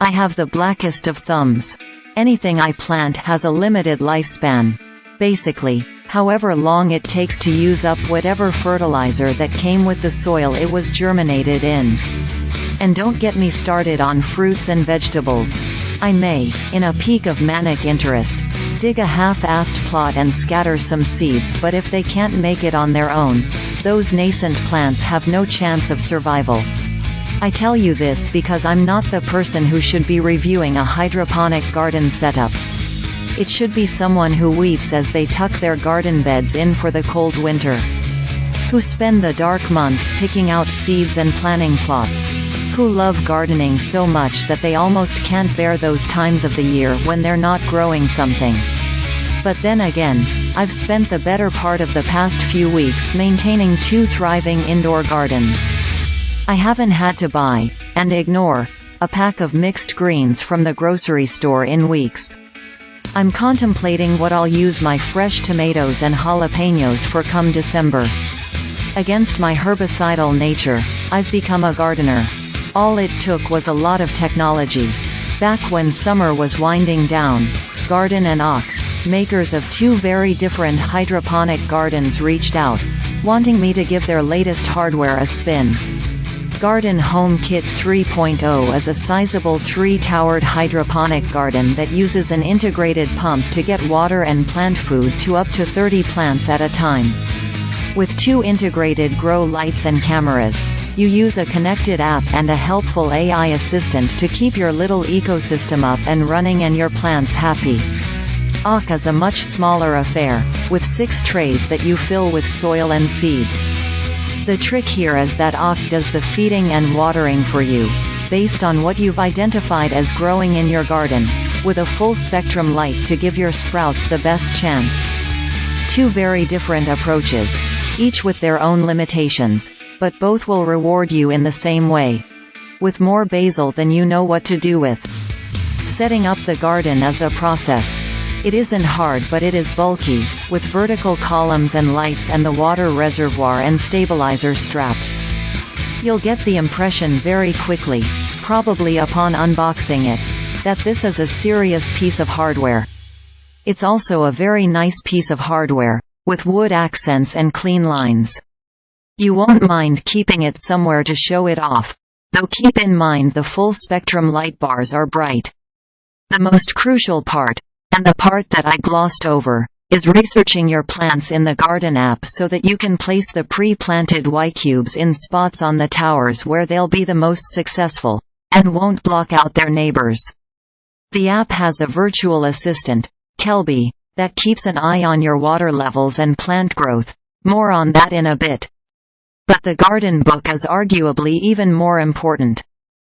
I have the blackest of thumbs. Anything I plant has a limited lifespan. Basically, however long it takes to use up whatever fertilizer that came with the soil it was germinated in. And don't get me started on fruits and vegetables. I may, in a peak of manic interest, dig a half-assed plot and scatter some seeds, but if they can't make it on their own, those nascent plants have no chance of survival. I tell you this because I'm not the person who should be reviewing a hydroponic garden setup. It should be someone who weeps as they tuck their garden beds in for the cold winter. Who spend the dark months picking out seeds and planting plots. Who love gardening so much that they almost can't bear those times of the year when they're not growing something. But then again, I've spent the better part of the past few weeks maintaining 2 thriving indoor gardens. I haven't had to buy, and ignore, a pack of mixed greens from the grocery store in weeks. I'm contemplating what I'll use my fresh tomatoes and jalapenos for come December. Against my herbicidal nature, I've become a gardener. All it took was a lot of technology. Back when summer was winding down, Gardyn and Auk, makers of 2 very different hydroponic gardens, reached out, wanting me to give their latest hardware a spin. Gardyn Home Kit 3.0 is a sizable 3-towered hydroponic garden that uses an integrated pump to get water and plant food to up to 30 plants at a time. With 2 integrated grow lights and cameras, you use a connected app and a helpful AI assistant to keep your little ecosystem up and running and your plants happy. Auk is a much smaller affair, with 6 trays that you fill with soil and seeds. The trick here is that Auk does the feeding and watering for you, based on what you've identified as growing in your garden, with a full-spectrum light to give your sprouts the best chance. 2 very different approaches, each with their own limitations, but both will reward you in the same way. With more basil than you know what to do with. Setting up the garden is a process. It isn't hard, but it is bulky, with vertical columns and lights and the water reservoir and stabilizer straps. You'll get the impression very quickly, probably upon unboxing it, that this is a serious piece of hardware. It's also a very nice piece of hardware, with wood accents and clean lines. You won't mind keeping it somewhere to show it off, though keep in mind the full-spectrum light bars are bright. The most crucial part, and the part that I glossed over, is researching your plants in the Gardyn app so that you can place the pre-planted Ycubes in spots on the towers where they'll be the most successful, and won't block out their neighbors. The app has a virtual assistant, Kelby, that keeps an eye on your water levels and plant growth. More on that in a bit. But the garden book is arguably even more important.